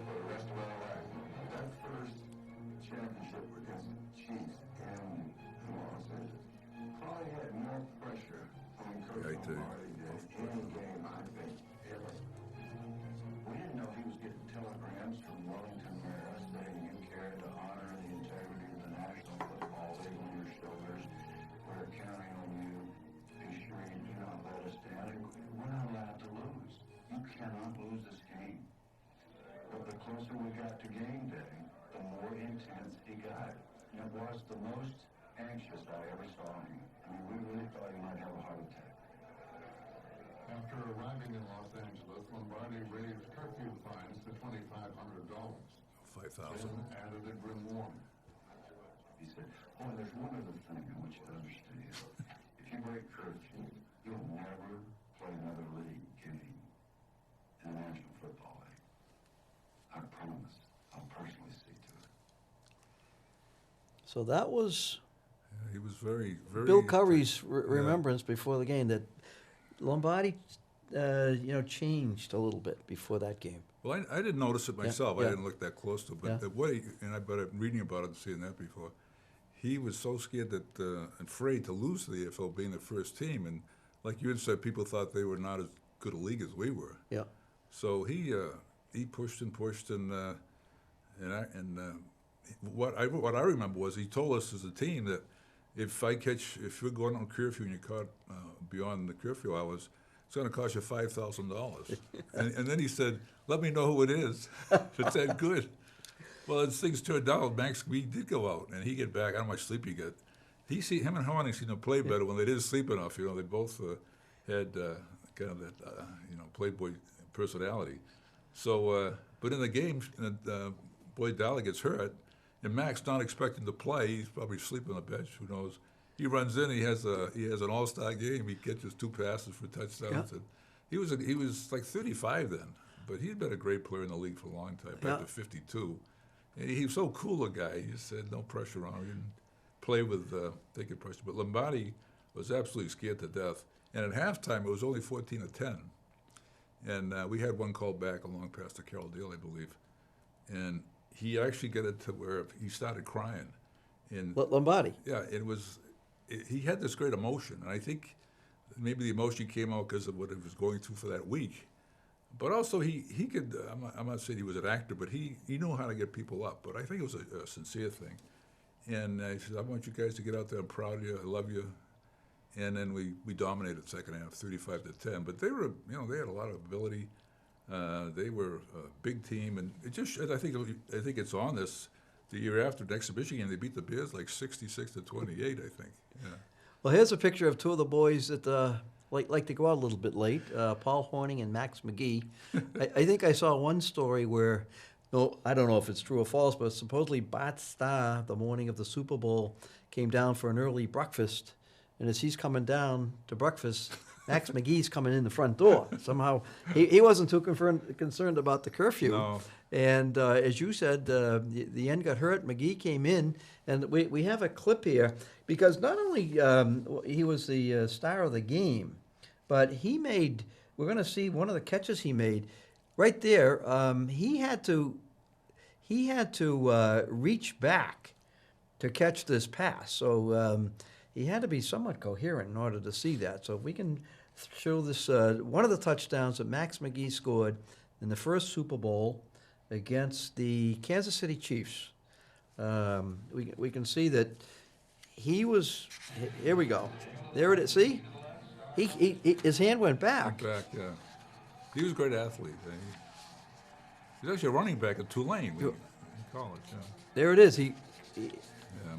The closer we got to game day, the more intense he got. And it was the most anxious I ever saw him. I mean, we really thought he might have a heart attack. After arriving in Los Angeles, Lombardi raised curfew fines to $2,500. 5,000. Then added a grim warning. He said, "Boy, there's one other thing I want you to understand. If you break curfew, you'll never play another league game in the National Football League. I promise. I'll personally see to it." So that was Yeah, he was very, very. Bill Curry's remembrance before the game that Lombardi, changed a little bit before that game. Well, I didn't notice it myself. yeah. I didn't look that close to it. But Yeah. the way, but I'm reading about it and seeing that before, he was so scared that, afraid to lose to the AFL being the first team. And like you had said, people thought they were not as good a league as we were. Yeah. So he pushed and pushed, what I remember was he told us as a team that if you're going on curfew and you're caught beyond the curfew hours, it's going to cost you $5,000. and then he said, "Let me know who it is if it's that good." Well, as things turned out, Max Mead did go out, and he get back. I don't know how much sleep he got. Him and Horning seemed to play better when they didn't sleep enough. They both had kind of that playboy personality. So, but in the game, Boyd Dollar gets hurt, and Max not expecting to play. He's probably sleeping on the bench. Who knows? he runs in. He has an all-star game. He catches 2 passes for touchdowns. Yeah. And he was like 35 then, but he'd been a great player in the league for a long time, back to 52. And he was so cool a guy. He just had no pressure on him. He didn't play with taking pressure. But Lombardi was absolutely scared to death. And at halftime, it was only 14-10. And we had one called back along past the Carroll Deal, I believe. And he actually got it to where he started crying. And Lombardi. yeah, he had this great emotion. And I think maybe the emotion came out because of what he was going through for that week. But also he could, I'm not saying he was an actor, but he knew how to get people up. But I think it was a sincere thing. And he said, I want you guys to get out there. I'm proud of you. I love you. And then we dominated the second half, 35-10. But they were, they had a lot of ability. They were a big team, and I think it's on this. The year after the exhibition game, they beat the Bears like 66-28. I think. Yeah. Well, here's a picture of 2 of the boys that like to go out a little bit late. Paul Horning and Max McGee. I think I saw one story where. No, I don't know if it's true or false, but supposedly Bart Starr, the morning of the Super Bowl, came down for an early breakfast. And as he's coming down to breakfast, Max McGee's coming in the front door. Somehow, he wasn't too concerned about the curfew. No. And as you said, the end got hurt. McGee came in, and we have a clip here because not only he was the star of the game, but we're going to see one of the catches he made. Right there, he had to reach back to catch this pass. So he had to be somewhat coherent in order to see that. So if we can show this, one of the touchdowns that Max McGee scored in the first Super Bowl against the Kansas City Chiefs. We can see that he was. Here we go. There it is. See, his hand went back. Back, yeah. He was a great athlete. He's actually a running back at Tulane in college. Yeah. There it is. And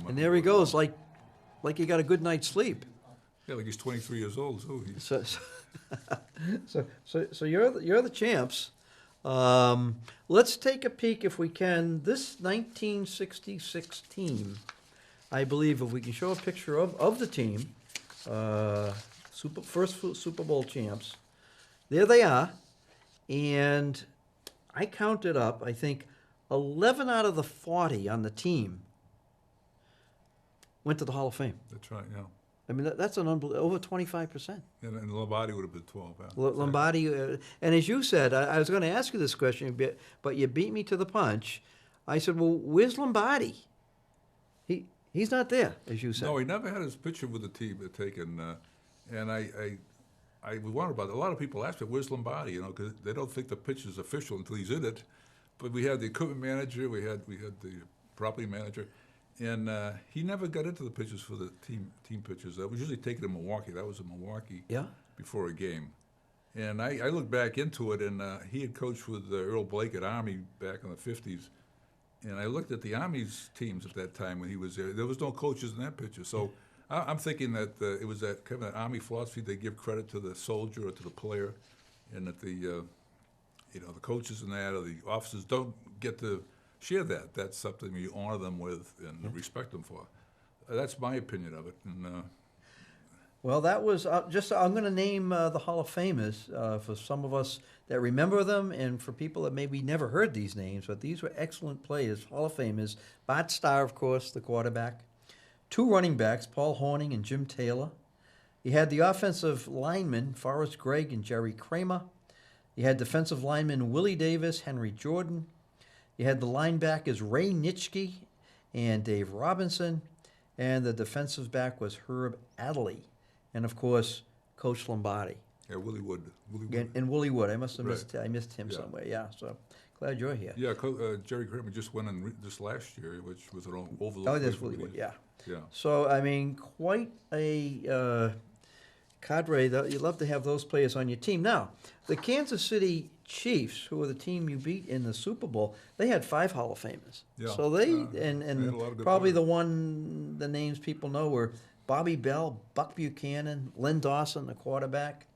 there he goes, like he got a good night's sleep. Yeah, like he's 23 years old too. So you're the champs. Let's take a peek, if we can. This 1966 team, I believe, if we can show a picture of the team, first Super Bowl champs. There they are, and I counted up. I think 11 out of the 40 on the team went to the Hall of Fame. That's right. Yeah. I mean, that's an over 25%. And Lombardi would have been 12. Yeah. Lombardi, and as you said, I was going to ask you this question, but you beat me to the punch. I said, well, where's Lombardi? He's not there, as you said. No, he never had his picture with the team taken. And I wonder about it. A lot of people ask me, where's Lombardi? Because they don't think the picture's official until he's in it. But we had the equipment manager, we had the property manager. And he never got into the pictures for the team pictures. That was usually taken in Milwaukee. That was in Milwaukee before a game. And I looked back into it, and he had coached with Earl Blake at Army back in the 50s. And I looked at the Army's teams at that time when he was there. There was no coaches in that picture. So I'm thinking that it was that kind of that Army philosophy. They give credit to the soldier or to the player, and that the coaches and that or the officers don't get to share that. That's something you honor them with and respect them for. That's my opinion of it. And, well, that was I'm going to name the Hall of Famers for some of us that remember them, and for people that maybe never heard these names. But these were excellent players, Hall of Famers. Bart Starr, of course, the quarterback. 2 running backs, Paul Horning and Jim Taylor. You had the offensive linemen, Forrest Gregg and Jerry Kramer. You had defensive linemen Willie Davis, Henry Jordan. You had the linebackers Ray Nitschke and Dave Robinson, and the defensive back was Herb Adderley, and of course, Coach Lombardi. Yeah, Willie Wood. And Willie Wood. I must have missed him somewhere. Yeah, so glad you're here. Yeah, Jerry Kramer just went in this last year, which was an overlook. Oh, that's Willie Wood. Yeah. Yeah. So I mean, quite a cadre. You'd love to have those players on your team. Now, the Kansas City Chiefs, who were the team you beat in the Super Bowl, they had 5 Hall of Famers. Yeah. So they had a lot of good probably players. the names people know were Bobby Bell, Buck Buchanan, Len Dawson, the quarterback,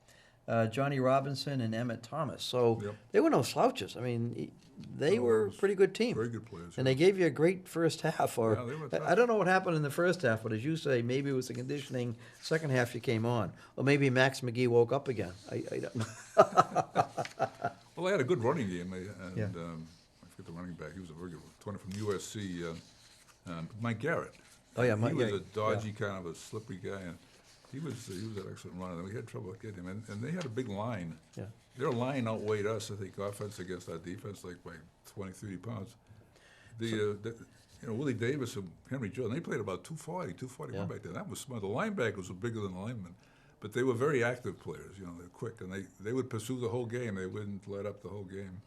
Johnny Robinson, and Emmett Thomas. So Yep. they were no slouches. I mean, they were a pretty good team. Very good players. And they gave you a great first half. Or Yeah, they were tough. I don't know what happened in the first half, but as you say, maybe it was the conditioning. Second half you came on, or maybe Max McGee woke up again. I don't know. Well, they had a good running game, and Yeah. I forget the running back. He was a very good one from USC. Mike Garrett. Oh, yeah, he Mike- was yeah, a dodgy kind of a slippery guy, and he was an excellent runner. And we had trouble getting him, and they had a big line. Yeah. Their line outweighed us, I think, offense against our defense, like by 20, 30 pounds. Willie Davis and Henry Jones, they played about 240, 241 Yeah. back then. That was smart. The linebackers were bigger than the linemen, but they were very active players. They're quick, and they would pursue the whole game. They wouldn't let up the whole game.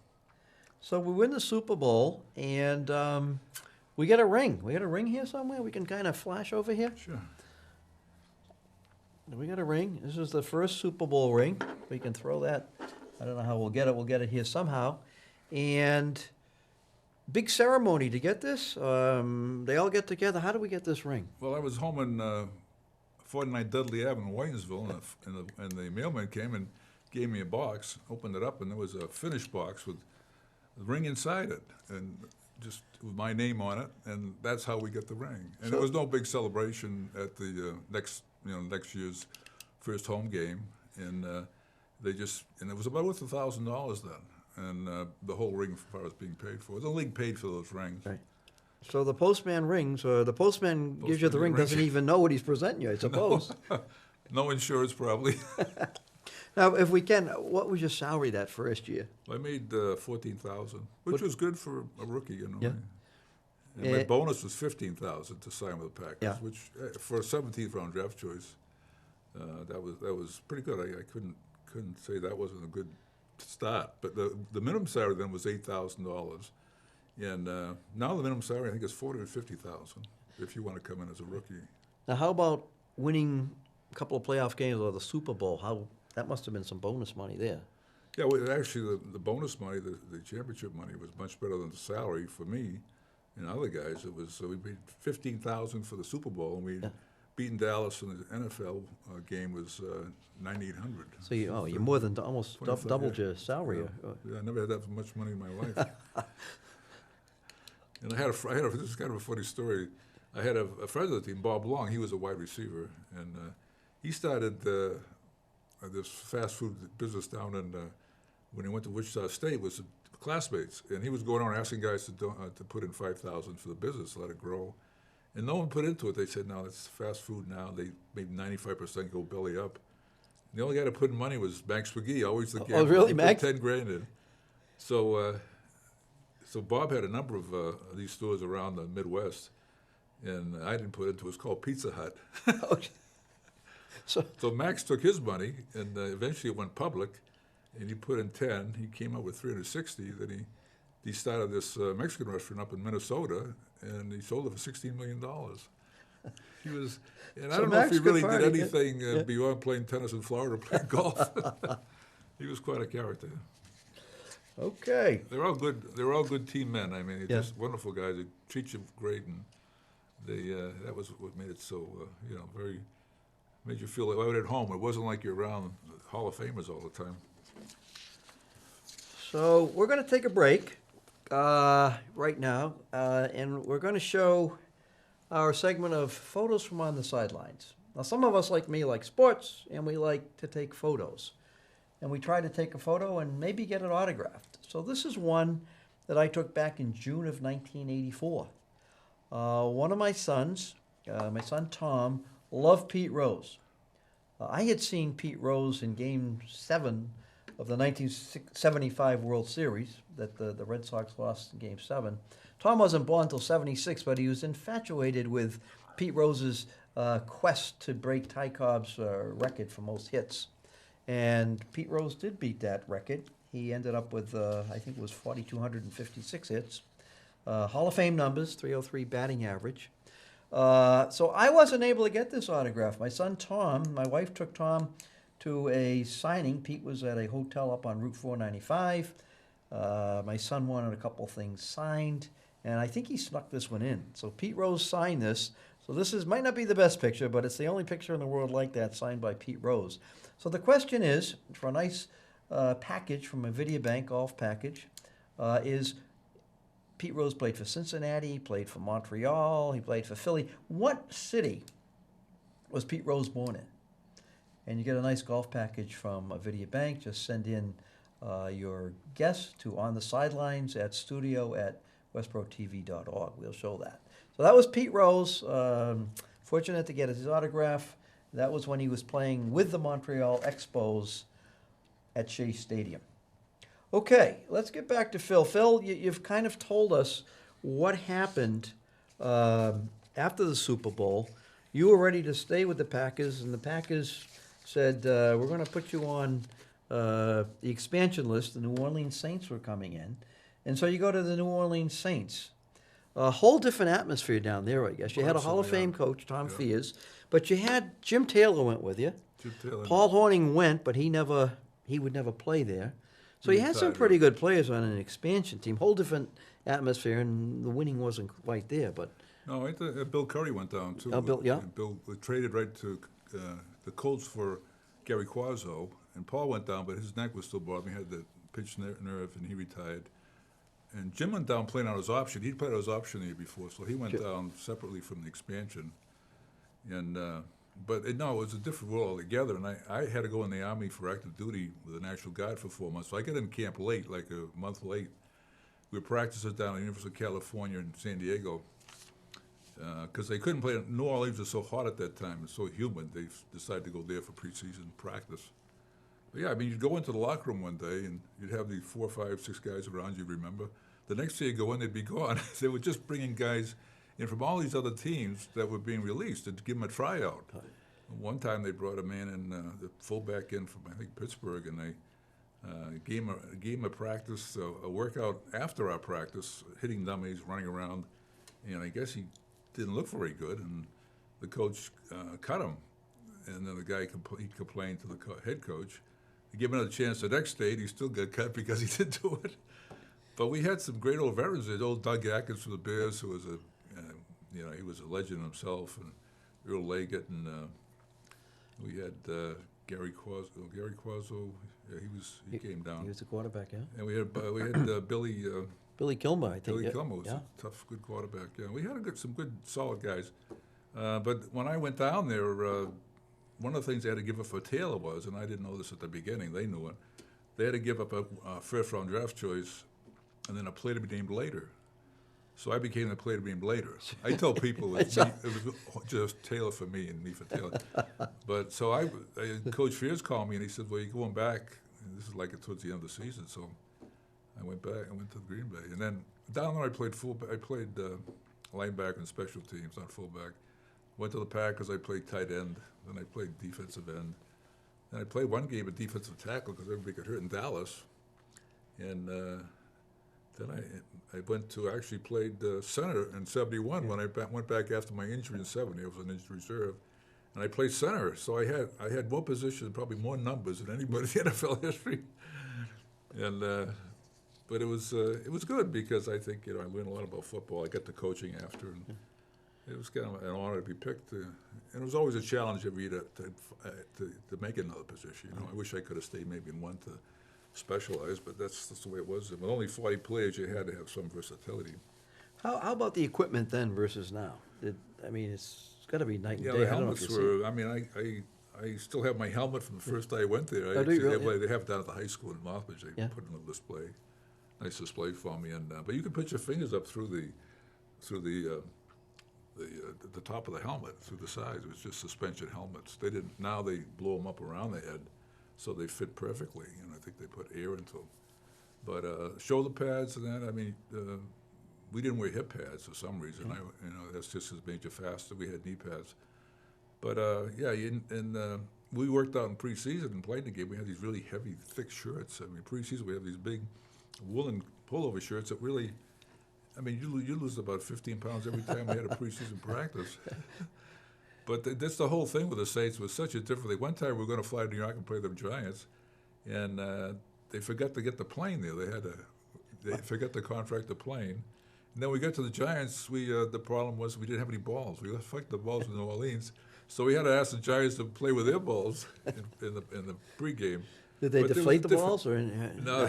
So we win the Super Bowl, and we get a ring. We got a ring here somewhere? We can kind of flash over here. Sure. We got a ring. This is the first Super Bowl ring. We can throw that. I don't know how we'll get it. We'll get it here somehow. And big ceremony to get this. They all get together. How do we get this ring? Well, I was home in 49 Dudley Ave in Whitensville, and the mailman came and gave me a box, opened it up, and there was a finished box with the ring inside it, and just with my name on it, and that's how we get the ring. And there was no big celebration at the next year's first home game, and it was about worth $1,000 then, and the whole ring as far as being paid for. The league paid for those rings. Right. So the postman rings, or the postman gives you the ring, rings. doesn't even know what he's presenting you, I suppose. No insurance, probably. Now, if we can, what was your salary that first year? I made $14,000, which was good for a rookie, Yeah. And my bonus was $15,000 to sign with the Packers, Yeah. which for a 17th round draft choice, that was pretty good. I couldn't say that wasn't a good start. But the minimum salary then was $8,000, and now the minimum salary I think is $40,000 to $50,000 if you want to come in as a rookie. Now, how about winning a couple of playoff games or the Super Bowl? That must have been some bonus money there. Yeah, well, actually, the bonus money, the championship money, was much better than the salary for me and other guys. It was we paid $15,000 for the Super Bowl, and we'd beaten Dallas in the NFL game was $9,800. So you more than almost 25, doubled yeah. your salary. Yeah, I never had that much money in my life. And I had this is kind of a funny story. I had a friend of the team, Bob Long. He was a wide receiver, and he started this fast food business down in when he went to Wichita State with some classmates, and he was going around asking guys to put in $5,000 for the business, let it grow, and no one put into it. They said, "No, it's fast food now." They made 95% go belly up. And the only guy to put in money was Max McGee, always the gambler. Oh, really, He Max? put $10,000 in. So Bob had a number of these stores around the Midwest, and I didn't put into it. It was called Pizza Hut. Okay. So Max took his money, and eventually it went public, and he put in 10. He came up with 360. Then he started this Mexican restaurant up in Minnesota, and he sold it for $16 million. He was, and I don't know if Max he could really party, did anything beyond playing tennis in Florida, playing golf. He was quite a character. Okay. They're all good. They're all good team men. I mean, they're Yeah. just wonderful guys. They treat you great, and that was what made it so very. Made you feel like at home. It wasn't like you're around Hall of Famers all the time. So we're going to take a break right now, and we're going to show our segment of photos from On the Sidelines. Now, some of us, like me, like sports, and we like to take photos. And we try to take a photo and maybe get it autographed. So this is one that I took back in June of 1984. One of my sons, my son Tom, loved Pete Rose. I had seen Pete Rose in Game 7 of the 1975 World Series that the Red Sox lost in Game 7. Tom wasn't born until 76, but he was infatuated with Pete Rose's quest to break Ty Cobb's record for most hits. And Pete Rose did beat that record. He ended up with, I think it was 4,256 hits. Hall of Fame numbers, 303 batting average. So I wasn't able to get this autograph. My son Tom, my wife took Tom to a signing. Pete was at a hotel up on Route 495. My son wanted a couple things signed, and I think he snuck this one in. So Pete Rose signed this. So this might not be the best picture, but it's the only picture in the world like that signed by Pete Rose. So the question is, for a nice package from a Bank golf package, is Pete Rose played for Cincinnati, he played for Montreal, he played for Philly. What city was Pete Rose born in? And you get a nice golf package from a Bank. Just send in your guess to On the Sidelines at studio@westprotv.org. We'll show that. So that was Pete Rose. Fortunate to get his autograph. That was when he was playing with the Montreal Expos at Shea Stadium. Okay, let's get back to Phil. Phil, you've kind of told us what happened after the Super Bowl. You were ready to stay with the Packers, and the Packers said, we're going to put you on the expansion list. The New Orleans Saints were coming in. And so you go to the New Orleans Saints. A whole different atmosphere down there, I guess. You had a Hall of Fame coach, Tom Fears, but you had Jim Taylor went with you. Jim Taylor. Paul Hornung went, but he would never play there. So you had some pretty good players on an expansion team. Whole different atmosphere, and the winning wasn't quite there. But no, I think Bill Curry went down too. Bill, yeah. Bill traded right to the Colts for Gary Quazzo, and Paul went down, but his neck was still bothering. He had the pinched nerve, and he retired. And Jim went down playing on his option. He'd played on his option the year before, so he went down separately from the expansion. And it was a different world altogether. And I had to go in the Army for active duty with the National Guard for 4 months. So I got in camp late, like a month late. We were practicing down at the University of California in San Diego because they couldn't play. New Orleans was so hot at that time and so humid. They decided to go there for preseason practice. But yeah, I mean, you'd go into the locker room one day and you'd have the 4, 5, 6 guys around you, remember? The next day you go in, they'd be gone. They were just bringing guys in from all these other teams that were being released and give them a tryout. One time they brought a man in, the fullback in from, I think, Pittsburgh, and they gave him a practice, a workout after our practice, hitting dummies, running around. And I guess he didn't look very good, and the coach cut him. And then the guy he complained to the head coach. He gave him another chance the next day, and he still got cut because he didn't do it. But we had some great old veterans. There's old Doug Atkins from the Bears, who was he was a legend himself, and Earl Leggett, and we had Gary Quazzo. Yeah, he came down. He was the quarterback, yeah. And we had Billy. Billy Kilmer, I think. Billy Kilmer was a tough, good quarterback. Yeah, we had some good, solid guys. But when I went down there, one of the things they had to give up for Taylor was, and I didn't know this at the beginning, they knew it, they had to give up a first-round draft choice and then a player to be named later. So I became the player to be named later. I tell people it was just Taylor for me and me for Taylor. But so Coach Fears called me and he said, well, you're going back. And this is like towards the end of the season. So I went back. I went to Green Bay. And then down there I played fullback. I played linebacker and special teams, not fullback. Went to the Packers. I played tight end. Then I played defensive end. Then I played one game of defensive tackle because everybody got hurt in Dallas. And then I went to actually played center in 71 when I went back after my injury in 70. I was an injured reserve. And I played center. So I had more positions, probably more numbers than anybody in the NFL history. And but it was good because I think I learned a lot about football. I got to coaching after, and it was kind of an honor to be picked. And it was always a challenge every year to make another position. I wish I could have stayed maybe in one to specialize, but that's the way it was. With only 40 players, you had to have some versatility. How about the equipment then versus now? It's got to be night and day. The helmets were. I still have my helmet from the first day I went there. Do you really? They have it down at the high school in Northbridge. They put it on a display, nice display for me. And but you could put your fingers up through the top of the helmet, through the sides. It was just suspension helmets. They didn't. Now they blow them up around the head, so they fit perfectly. I think they put air into them. But shoulder pads and that. We didn't wear hip pads for some reason. That's just as made you faster. We had knee pads. But we worked out in preseason and played the game. We had these really heavy, thick shirts. Preseason we have these big woolen pullover shirts that really, you lose about 15 pounds every time we had a preseason practice. But that's the whole thing with the Saints. Was such a different thing. One time we were going to fly to New York and play the Giants, and they forgot to get the plane there. They forgot to contract the plane. And then we got to the Giants. The problem was we didn't have any balls. We left the balls in New Orleans, so we had to ask the Giants to play with their balls in the pregame. Did they But there deflate the was balls? Or No,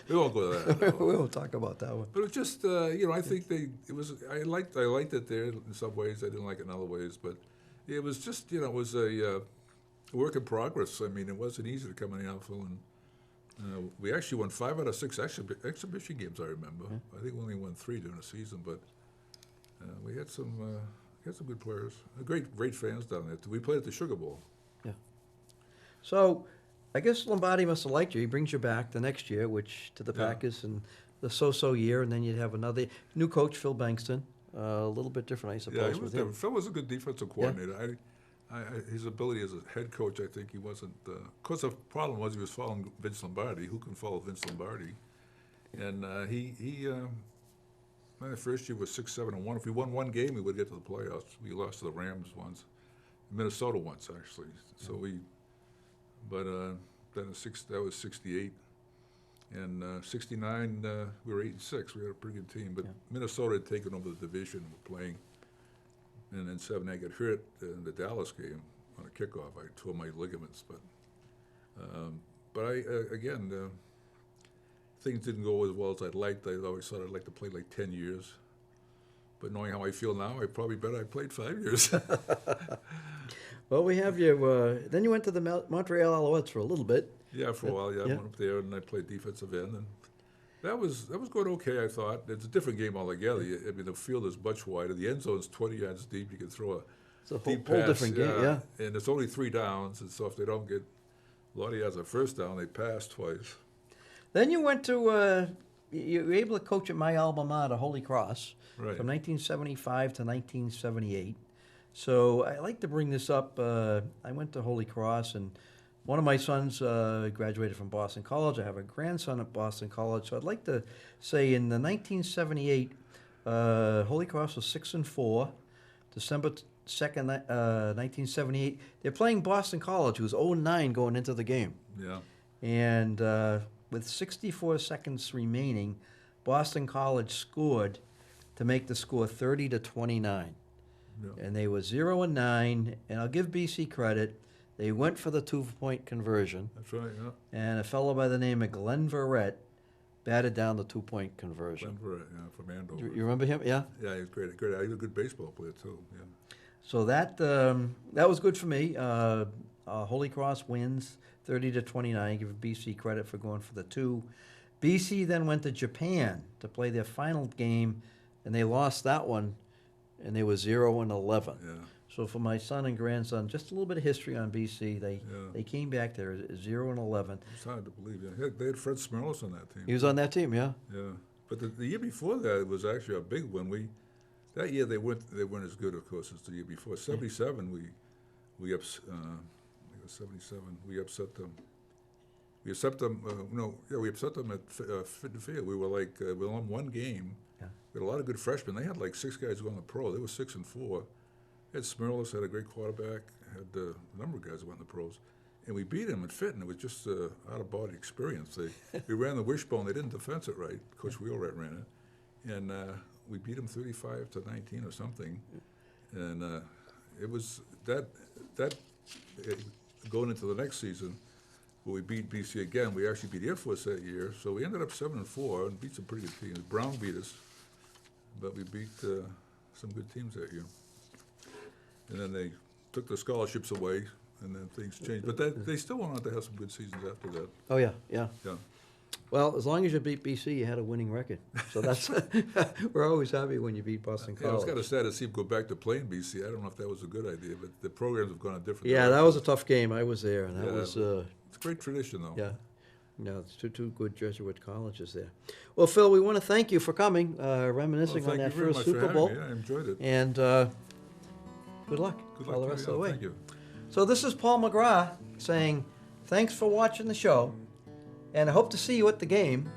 we won't go to that. No. we won't talk about that one. But it was just, I think I liked it there in some ways. I didn't like it in other ways. But it was just, it was a work in progress. I mean, it wasn't easy to come in the outfield. And we actually won 5 out of 6 exhibition games, I remember. Yeah. I think we only won 3 during the season. But we had some good players. Great fans down there. We played at the Sugar Bowl. Yeah. So I guess Lombardi must have liked you. He brings you back the next year, which to the Packers, and the so-so year, and then you'd have another new coach, Phil Vandersea. A little bit different, I suppose. Yeah, Phil was a good defensive coordinator. Yeah. His ability as a head coach, I think he wasn't. Of course, the problem was he was following Vince Lombardi. Who can follow Vince Lombardi? And my first year was 6-7-1. If we won one game, we would get to the playoffs. We lost to the Rams once, Minnesota once actually. So but then that was 68. And 69, we were 8-6. We had a pretty good team. But Minnesota had taken over the division and were playing. And then 7, I got hurt in the Dallas game on a kickoff. I tore my ligaments. But again, things didn't go as well as I'd liked. I always thought I'd like to play like 10 years. But knowing how I feel now, I probably bet I played 5 years. Well, we have you. Then you went to the Montreal Alouettes for a little bit. Yeah, for a while. Yeah, I went up there and I played defensive end, and that was going okay. I thought it's a different game altogether. I mean, the field is much wider. The end zone's 20 yards deep. You can throw it's a deep whole pass, different game. Yeah, and it's only 3 downs, and so if they don't get a lot of yards on first down, they pass twice. Then you went to. You were able to coach at my alma mater, Holy Cross, right, from 1975 to 1978. So I like to bring this up. I went to Holy Cross, and one of my sons graduated from Boston College. I have a grandson at Boston College. So I'd like to say in the 1978, Holy Cross was 6-4. December 2nd, 1978. They're playing Boston College, who was 0-9 going into the game. Yeah. And with 64 seconds remaining, Boston College scored to make the score 30-29. Yeah. And they were 0-9, and I'll give BC credit. They went for the 2-point conversion. That's right, yeah. And a fellow by the name of Glenn Verrett batted down the 2-point conversion. Glenn Verrett, yeah, from Andover. You remember him? Yeah? Yeah, he was great. He was a good baseball player, too, yeah. So that was good for me. Holy Cross wins 30-29. I give BC credit for going for the 2. BC then went to Japan to play their final game, and they lost that one. And they were 0-11. Yeah. So for my son and grandson, just a little bit of history on BC. They came back there 0-11. It's hard to believe. Yeah. They had Fred Smirlis on that team. He was on that team, yeah. Yeah, but the year before that was actually a big one. That year they weren't as good, of course, as the year before. 77, we upset 77. We upset them. We upset them. We upset them at Fitton Field. We were we won one game. We had a lot of good freshmen. They had like 6 guys going to pro. They were 6-4. Ed Smirlis had a great quarterback. Had a number of guys who went in the pros. And we beat them at Fitton. It was just an out-of-body experience. We ran the wishbone. They didn't defense it right. Coach Wheelwright ran it. And we beat them 35-19 or something. And it was that going into the next season, where we beat BC again. We actually beat Air Force that year. So we ended up 7-4 and beat some pretty good teams. Brown beat us. But we beat some good teams that year. And then they took the scholarships away, and then things changed. But they still went on to have some good seasons after that. Oh, yeah, yeah. Yeah. Well, as long as you beat BC, you had a winning record. So that's we're always happy when you beat Boston College. Yeah, it was kind of sad to see him go back to playing BC. I don't know if that was a good idea, but the programs have gone a different direction. That was a tough game. I was there, and that was... it's a great tradition, though. Yeah. No, it's two good Jesuit colleges there. Well, Phil, we want to thank you for coming, reminiscing on that first Super Bowl. Yeah, I enjoyed it. And good luck all the rest of the way. Thank you. So this is Paul McGrath saying, thanks for watching the show, and I hope to see you at the game.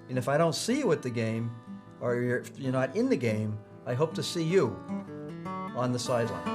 And if I don't see you at the game, or you're not in the game, I hope to see you on the sideline.